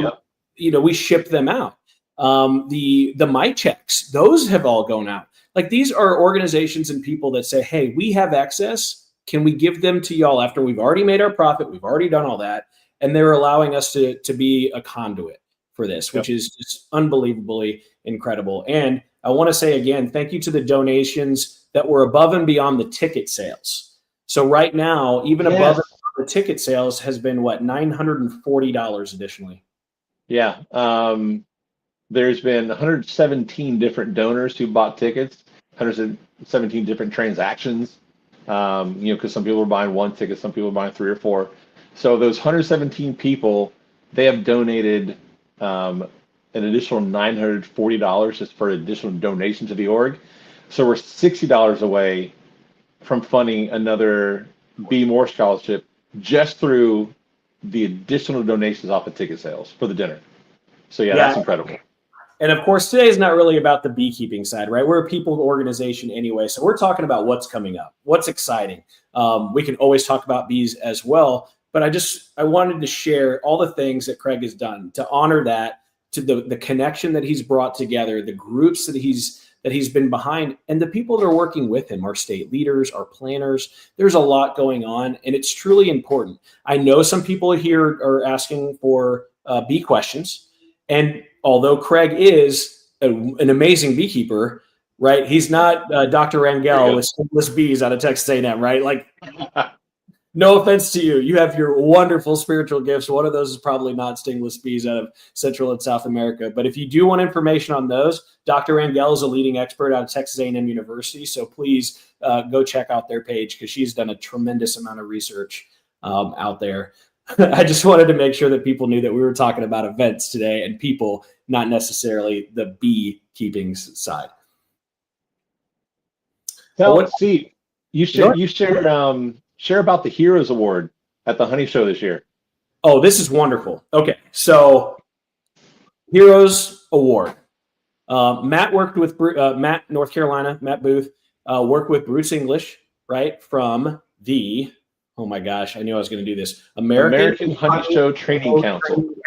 Speaker 6: yeah.
Speaker 1: We ship them out. The mite checks, those have all gone out. Like, these are organizations and people that say, hey, we have excess. Can we give them to y'all after we've already made our profit? We've already done all that. And they're allowing us to be a conduit for this, which is just unbelievably incredible. And I want to say again, thank you to the donations that were above and beyond the ticket sales. So right now, even above the ticket sales has been what, $940 additionally.
Speaker 6: Yeah. There's been 117 different donors who bought tickets, 117 different transactions. Because some people are buying one ticket, some people are buying 3 or 4. So those 117 people, they have donated an additional $940 just for additional donation to the org. So we're $60 away from funding another Be More scholarship just through the additional donations off the ticket sales for the dinner. So yeah, that's incredible.
Speaker 1: And of course, today is not really about the beekeeping side, right? We're a people organization anyway. So we're talking about what's coming up, what's exciting. We can always talk about bees as well. But I wanted to share all the things that Craig has done to honor that, to the connection that he's brought together, the groups that he's been behind, and the people that are working with him, our state leaders, our planners. There's a lot going on, and it's truly important. I know some people here are asking for bee questions. And although Craig is an amazing beekeeper, right? He's not Dr. Rangel with stingless bees out of Texas A&M, right? Like, no offense to you. You have your wonderful spiritual gifts. One of those is probably not stingless bees out of Central and South America. But if you do want information on those, Dr. Rangel is a leading expert out of Texas A&M University. So please go check out their page because she's done a tremendous amount of research out there. I just wanted to make sure that people knew that we were talking about events today and people, not necessarily the beekeeping side.
Speaker 6: Now, Steve, you share about the Heroes Award at the Honey Show this year.
Speaker 1: Oh, this is wonderful. Okay, so Heroes Award. Matt worked with Matt, North Carolina. Matt Booth worked with Bruce English, right, from the. Oh my gosh, I knew I was going to do this.
Speaker 6: American Honey Show Training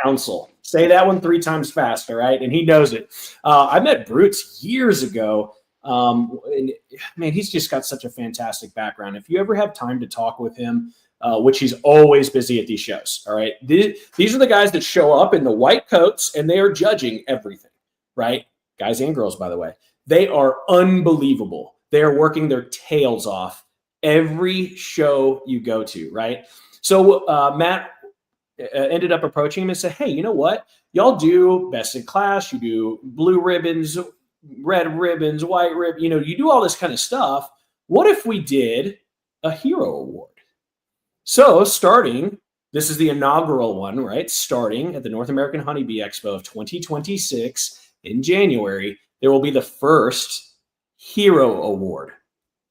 Speaker 6: Council.
Speaker 1: Say that one 3 times fast, all right? And he knows it. I met Bruce years ago. And man, he's just got such a fantastic background. If you ever have time to talk with him, which he's always busy at these shows, all right? These are the guys that show up in the white coats and they are judging everything, right? Guys and girls, by the way. They are unbelievable. They are working their tails off every show you go to, right? So Matt ended up approaching him and said, hey, you know what? Y'all do best in class. You do blue ribbons, red ribbons, white ribbon. You do all this kind of stuff. What if we did a hero award? So this is the inaugural one, right? Starting at the North American Honeybee Expo of 2026 in January, there will be the first hero award.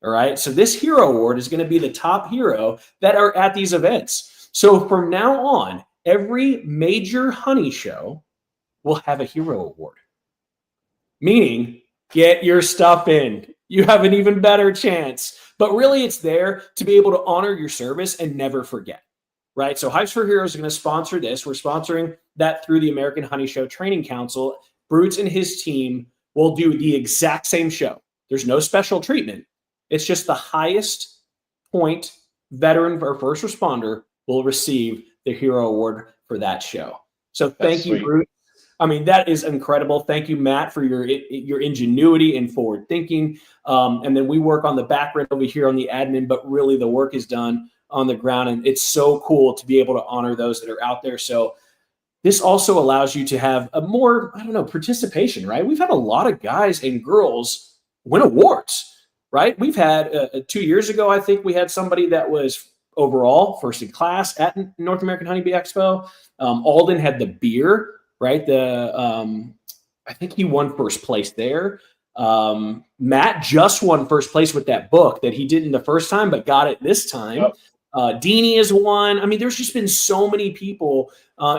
Speaker 1: All right. So this hero award is going to be the top hero that are at these events. So from now on, every major honey show will have a hero award. Meaning, get your stuff in. You have an even better chance. But really, it's there to be able to honor your service and never forget. Right. So Hives for Heroes is going to sponsor this. We're sponsoring that through the American Honey Show Training Council. Brutes and his team will do the exact same show. There's no special treatment. It's just the highest point veteran or first responder will receive the hero award for that show. So thank you, Bruce. I mean, that is incredible. Thank you, Matt, for your ingenuity and forward thinking. And then we work on the back end over here on the admin, but really the work is done on the ground. And it's so cool to be able to honor those that are out there. So this also allows you to have a more, participation, right? We've had a lot of guys and girls win awards. Right? We've had 2 years ago, I think we had somebody that was overall first in class at North American Honeybee Expo. Alden had the beer, right? I think he won first place there. Matt just won first place with that book that he didn't the first time, but got it this time. Yep. Deanie has won. I mean, there's just been so many people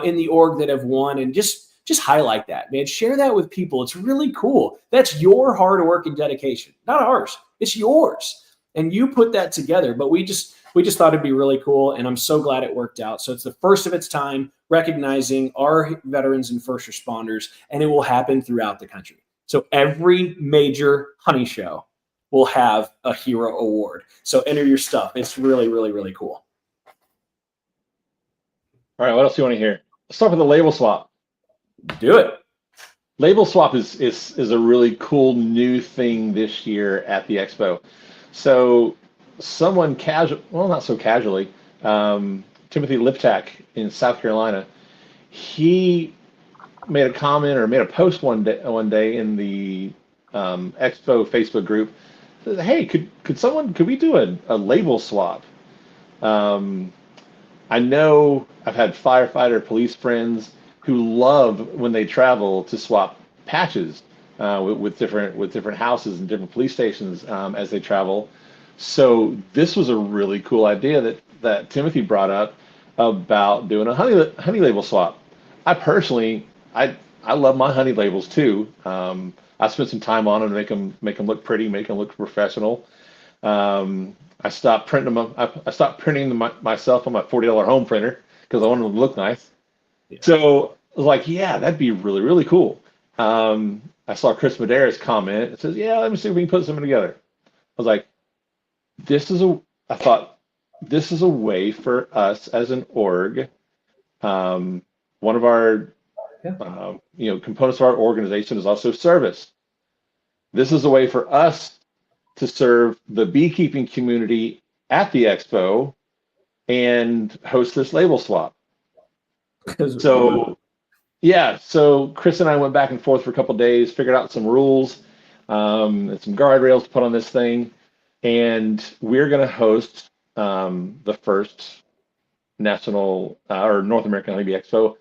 Speaker 1: in the org that have won, and just highlight that, man. Share that with people. It's really cool. That's your hard work and dedication, not ours. It's yours. And you put that together. But we just thought it'd be really cool. And I'm so glad it worked out. So it's the first of its time, recognizing our veterans and first responders, and it will happen throughout the country. So every major honey show will have a hero award. So enter your stuff. It's really, really, really cool.
Speaker 6: All right. What else do you want to hear? Let's start with the label swap.
Speaker 1: Do it.
Speaker 6: Label swap is a really cool new thing this year at the Expo. So someone not so casually, Timothy Liptak in South Carolina, he made a comment or made a post one day in the Expo Facebook group hey, could we do a label swap? I know I've had firefighter, police friends who love when they travel to swap patches with different houses and different police stations as they travel. So this was a really cool idea that Timothy brought up about doing a honey label swap. I personally, I love my honey labels too. I spent some time on them to make them look pretty, make them look professional. I stopped printing them. I stopped printing them myself on my $40 home printer because I wanted them to look nice.
Speaker 1: Yeah.
Speaker 6: So I was like, yeah, that'd be really, really cool. I saw Chris Madera's comment. It says, yeah, let me see if we can put something together. I was like, I thought this is a way for us as an org. One of our, components of our organization is also service. This is a way for us to serve the beekeeping community at the expo and host this label swap. So Chris and I went back and forth for a couple of days, figured out some rules and some guardrails to put on this thing, and we're going to host the first national or North American Honeybee Expo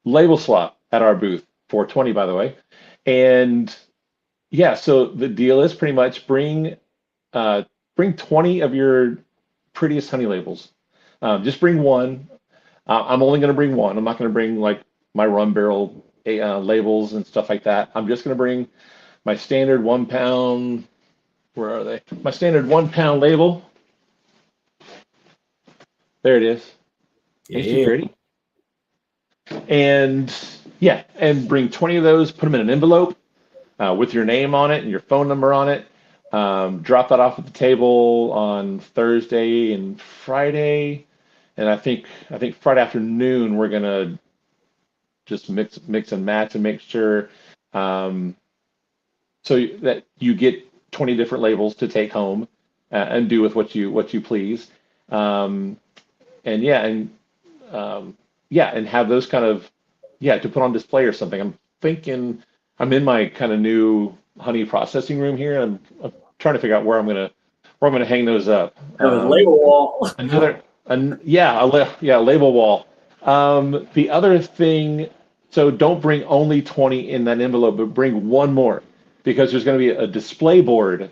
Speaker 6: label swap at our booth, 420 by the way. And yeah, so the deal is pretty much bring 20 of your prettiest honey labels. Just bring one. I'm only going to bring one. I'm not going to bring like my rum barrel labels and stuff like that. I'm just going to bring my standard 1 pound. Where are they? My standard 1 pound label. There it is. Ain't she pretty? And yeah, and bring 20 of those. Put them in an envelope with your name on it and your phone number on it. Drop that off at the table on Thursday and Friday, and I think Friday afternoon we're gonna just mix and match and make sure so that you get 20 different labels to take home and do with what you please, and have those kind of to put on display or something. I'm thinking I'm in my kind of new honey processing room here. I'm trying to figure out where I'm gonna hang those up.
Speaker 1: Label wall.
Speaker 6: A label wall. The other thing, so don't bring only 20 in that envelope, but bring one more, because there's going to be a display board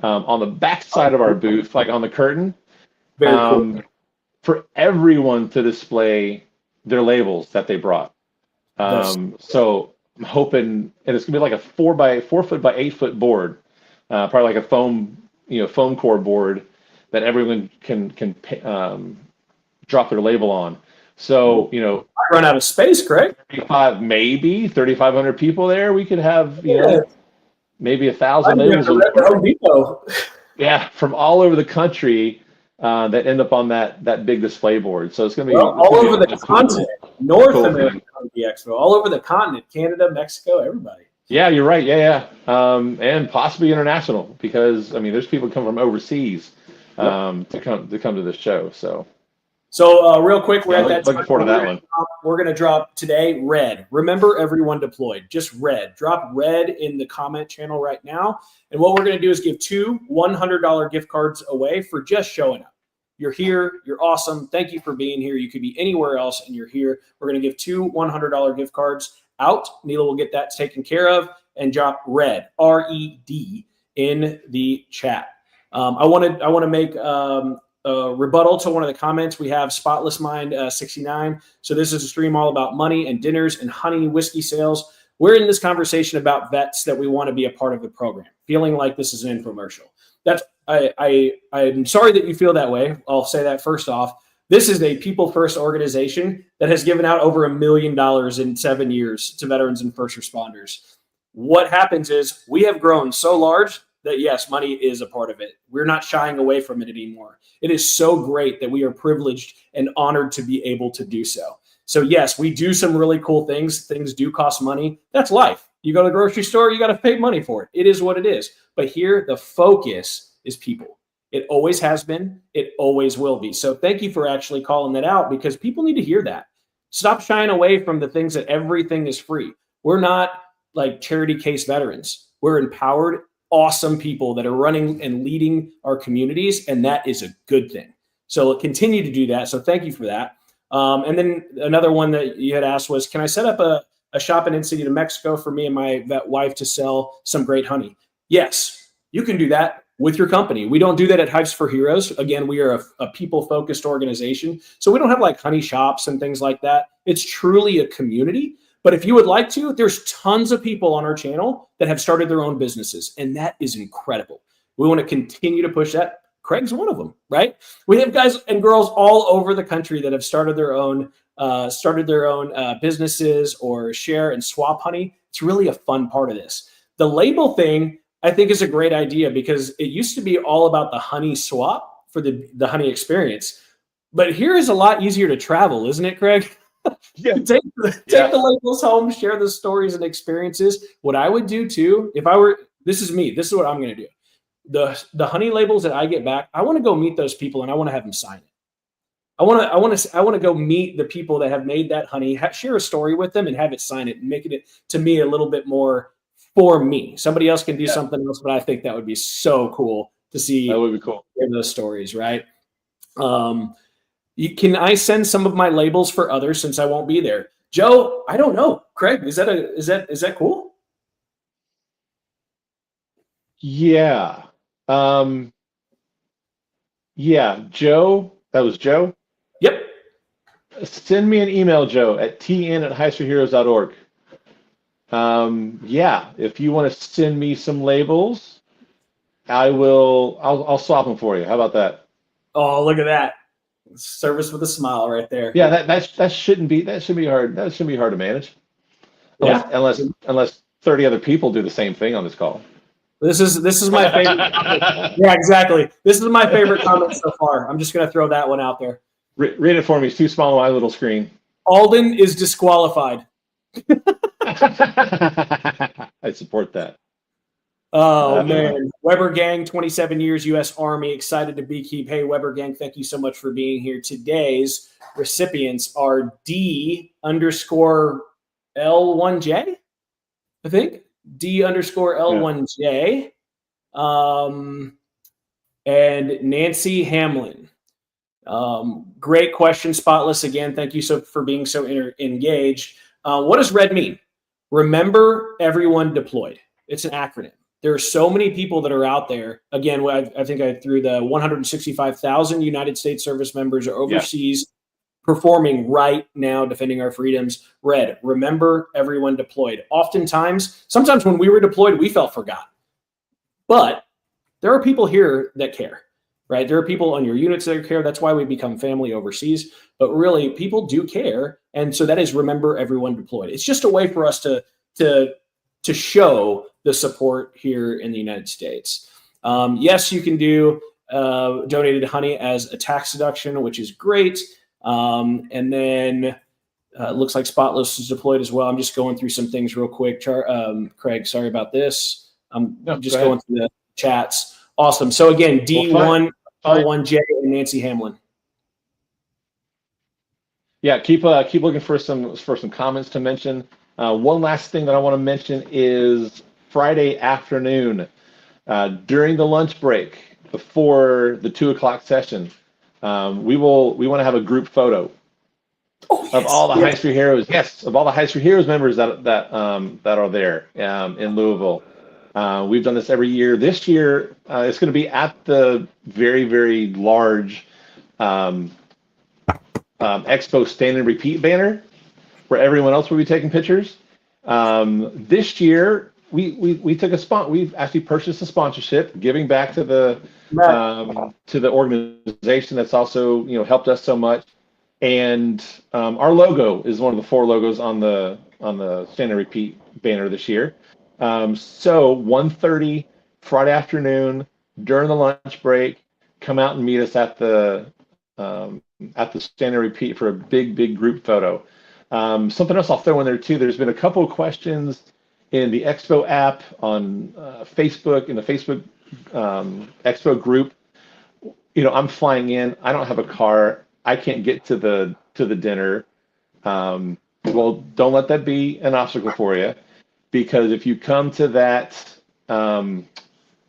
Speaker 6: on the back side of our booth, like on the curtain,
Speaker 1: Very cool.
Speaker 6: for everyone to display their labels that they brought. So I'm hoping, and it's gonna be like a 4 foot by 8 foot board, probably like a foam core board that everyone can drop their label on. So
Speaker 1: I run out of space, Craig.
Speaker 6: 3,500 people there. We could have maybe 1,000 labels.
Speaker 1: Home Depot.
Speaker 6: Yeah, from all over the country that end up on that big display board. So it's going to be
Speaker 1: all over the continent, North America Honeybee Expo, all over the continent, Canada, Mexico, everybody.
Speaker 6: Yeah, you're right. Yeah. And possibly international, because there's people come from overseas to come to this show.
Speaker 1: So real quick, we're at that.
Speaker 6: Looking forward to that one.
Speaker 1: We're going to drop today red. Remember, everyone deployed. Just red. Drop red in the comment channel right now. And what we're going to do is give 2 $100 gift cards away for just showing up. You're here. You're awesome. Thank you for being here. You could be anywhere else, and you're here. We're going to give 2 $100 gift cards out. Neela will get that taken care of, and drop red, RED, in the chat. I want to make rebuttal to one of the comments. We have Spotless Mind 69. So this is a stream all about money and dinners and honey whiskey sales. We're in this conversation about vets that we want to be a part of the program, feeling like this is an infomercial. I'm sorry that you feel that way. I'll say that first off. This is a people first organization that has given out over $1 million in 7 years to veterans and first responders. What happens is we have grown so large that yes, money is a part of it. We're not shying away from it anymore. It is so great that we are privileged and honored to be able to do so. So yes, we do some really cool things. Things do cost money. That's life. You go to the grocery store, you got to pay money for it. It is what it is. But here, the focus is people. It always has been. It always will be. So thank you for actually calling that out, because people need to hear that. Stop shying away from the things that everything is free. We're not like charity case veterans. We're empowered awesome people that are running and leading our communities, and that is a good thing. So continue to do that. So thank you for that. And then another one that you had asked was, can I set up a shop in City, New Mexico for me and my wife to sell some great honey? Yes, you can do that with your company. We don't do that at Hives for Heroes. Again, we are a people-focused organization. So we don't have like honey shops and things like that. It's truly a community. But if you would like to, there's tons of people on our channel that have started their own businesses, and that is incredible. We want to continue to push that. Craig's one of them, right? We have guys and girls all over the country that have started their own businesses or share and swap honey. It's really a fun part of this. The label thing, I think, is a great idea because it used to be all about the honey swap for the honey experience. But here is a lot easier to travel, isn't it, Craig?
Speaker 6: Yeah.
Speaker 1: Take the labels home, share the stories and experiences. What I would do too, if I were, this is me, this is what I'm going to do. The honey labels that I get back, I want to go meet those people and I want to have them sign it. I want to go meet the people that have made that honey, share a story with them and have it sign it and making it to me a little bit more for me. Somebody else can do something else, but I think that would be so cool to see.
Speaker 6: That would be cool.
Speaker 1: Those stories, right? Can I send some of my labels for others since I won't be there? Joe, I don't know. Craig, is that cool?
Speaker 6: Yeah. Yeah, Joe, that was Joe.
Speaker 1: Yep.
Speaker 6: Send me an email, Joe, at tn@hivesforheroes.org. Yeah, if you want to send me some labels, I'll swap them for you. How about that?
Speaker 1: Oh, look at that. Service with a smile right there.
Speaker 6: Yeah, that shouldn't be hard. That shouldn't be hard to manage. Unless 30 other people do the same thing on this call.
Speaker 1: This is my favorite comment. Yeah, exactly. This is my favorite comment so far. I'm just going to throw that one out there.
Speaker 6: Read it for me. It's too small on my little screen.
Speaker 1: Alden is disqualified.
Speaker 6: I support that.
Speaker 1: Oh, man. Weber Gang, 27 years, U.S. Army, excited to beekeep. Hey, Weber Gang, thank you so much for being here. Today's recipients are D_L1J, I think. D_L1J. And Nancy Hamlin. Great question, Spotless. Again, thank you for being so engaged. What does RED mean? Remember everyone deployed. It's an acronym. There are so many people that are out there. Again, I think I threw the 165,000 United States service members are overseas performing right now, defending our freedoms. RED, remember everyone deployed. Sometimes when we were deployed, we felt forgotten. But there are people here that care, right? There are people on your units that care. That's why we become family overseas. But really, people do care. And so that is remember everyone deployed. It's just a way for us to show the support here in the United States. Yes, you can do donated honey as a tax deduction, which is great. And then it looks like Spotless is deployed as well. I'm just going through some things real quick. Craig, sorry about this. I'm just going through the chats. Awesome. So again, D1L1J and Nancy Hamlin. Yeah,
Speaker 6: keep looking for some comments to mention. One last thing that I want to mention is Friday afternoon during the lunch break before the 2 o'clock session. We want to have a group photo of all the Hives for Heroes. Yes, of all the Hives for Heroes members that are there in Louisville. We've done this every year. This year, it's going to be at the very, very large Expo stand and repeat banner where everyone else will be taking pictures. This year, we took a spot. We've actually purchased a sponsorship, giving back to the organization that's also helped us so much. And our logo is one of the 4 logos on the stand and repeat banner this year. So 1:30 Friday afternoon during the lunch break, come out and meet us at the stand and repeat for a big group photo. Something else I'll throw in there too. There's been a couple of questions in the Expo app on Facebook, in the Facebook Expo group. I'm flying in. I don't have a car. I can't get to the dinner. Well, don't let that be an obstacle for you, because if you come to that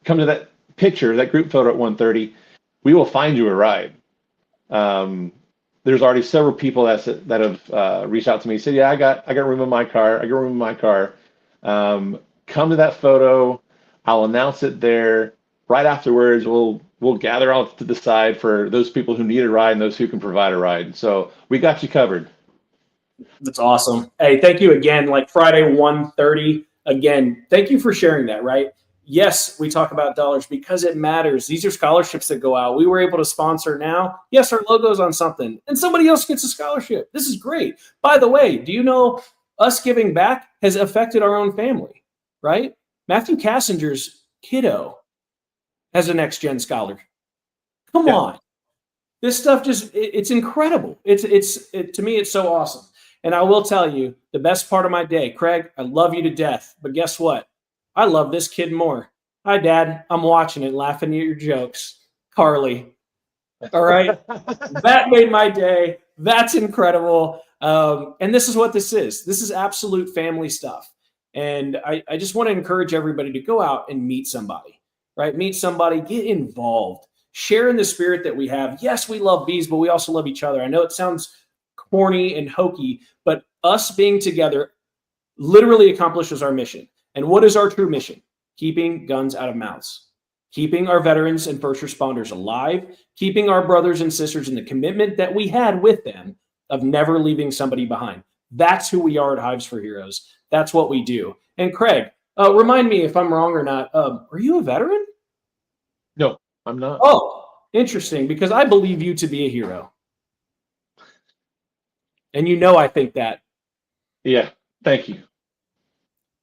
Speaker 6: come to that picture, that group photo at 1:30, we will find you a ride. There's already several people that have reached out to me, said, yeah, I got room in my car. I got room in my car. Come to that photo. I'll announce it there. Right afterwards, we'll gather out to the side for those people who need a ride and those who can provide a ride. So we got you covered.
Speaker 1: That's awesome. Hey, thank you again. Like Friday, 1:30. Again, thank you for sharing that, right? Yes, we talk about dollars because it matters. These are scholarships that go out. We were able to sponsor now. Yes, our logo's on something, and somebody else gets a scholarship. This is great. By the way, do you know us giving back has affected our own family, right? Matthew Cassinger's kiddo has a next gen scholar. Come on. This stuff it's incredible. To me, it's so awesome. And I will tell you the best part of my day, Craig, I love you to death, but guess what? I love this kid more. Hi, Dad. I'm watching it, laughing at your jokes. Carly. All right. That made my day. That's incredible. And this is what this is. This is absolute family stuff. And I just want to encourage everybody to go out and meet somebody, right? Meet somebody, get involved, share in the spirit that we have. Yes, we love bees, but we also love each other. I know it sounds corny and hokey, but us being together literally accomplishes our mission. And what is our true mission? Keeping guns out of mouths, keeping our veterans and first responders alive, keeping our brothers and sisters in the commitment that we had with them of never leaving somebody behind. That's who we are at Hives for Heroes. That's what we do. And Craig, remind me if I'm wrong or not. Are you a veteran?
Speaker 6: No, I'm not.
Speaker 1: Oh, interesting, because I believe you to be a hero. And you know I think that.
Speaker 6: Yeah, thank you.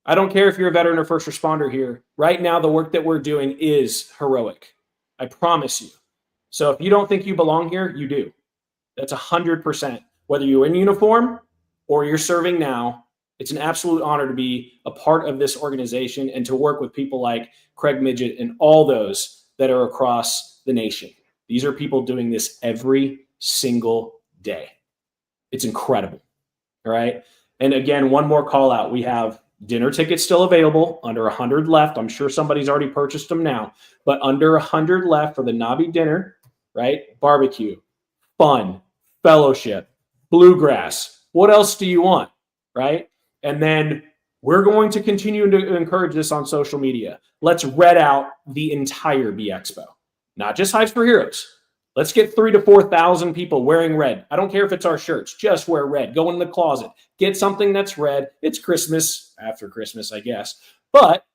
Speaker 1: I don't care if you're a veteran or first responder here. Right now, the work that we're doing is heroic. I promise you. So if you don't think you belong here, you do. That's 100%. Whether you're in uniform or you're serving now, it's an absolute honor to be a part of this organization and to work with people like Craig Midgett and all those that are across the nation. These are people doing this every single day. It's incredible. All right. And again, one more call out. We have dinner tickets still available, under 100 left. I'm sure somebody's already purchased them now, but under 100 left for the NAHBE dinner, right? Barbecue, fun, fellowship, bluegrass. What else do you want, right? And then we're going to continue to encourage this on social media. Let's red out the entire Bee Expo, not just Hives for Heroes. Let's get 3,000 to 4,000 people wearing red. I don't care if it's our shirts. Just wear red. Go in the closet. Get something that's red. It's Christmas, after Christmas, I guess. But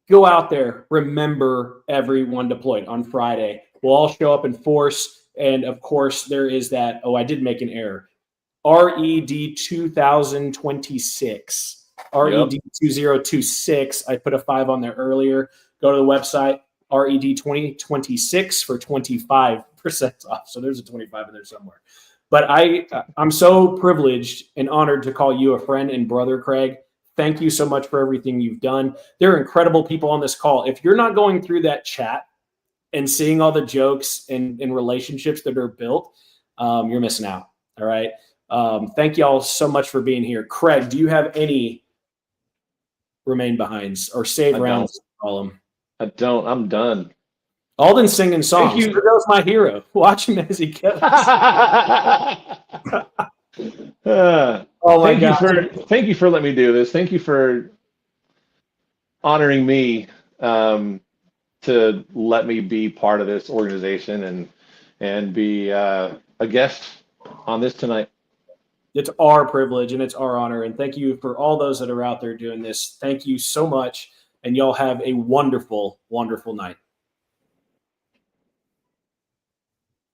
Speaker 1: go out there. Remember everyone deployed on Friday. We'll all show up in force. And, of course, there is that. Oh, I did make an error. RED 2026. RED 2026. I put a 5 on there earlier. Go to the website. RED 2026 for 25% off. So there's a 25 in there somewhere. But I'm so privileged and honored to call you a friend and brother, Craig. Thank you so much for everything you've done. There are incredible people on this call. If you're not going through that chat and seeing all the jokes and relationships that are built, you're missing out. All right. Thank you all so much for being here. Craig, do you have any remain behinds or save rounds? Call them.
Speaker 6: I don't. I'm done.
Speaker 1: Alden singing songs.
Speaker 6: Thank you.
Speaker 1: There goes my hero. Watch him as he goes. Oh my God!
Speaker 6: Thank you for letting me do this. Thank you for honoring me to let me be part of this organization and be a guest on this tonight.
Speaker 1: It's our privilege and it's our honor. And thank you for all those that are out there doing this. Thank you so much. And y'all have a wonderful, wonderful night.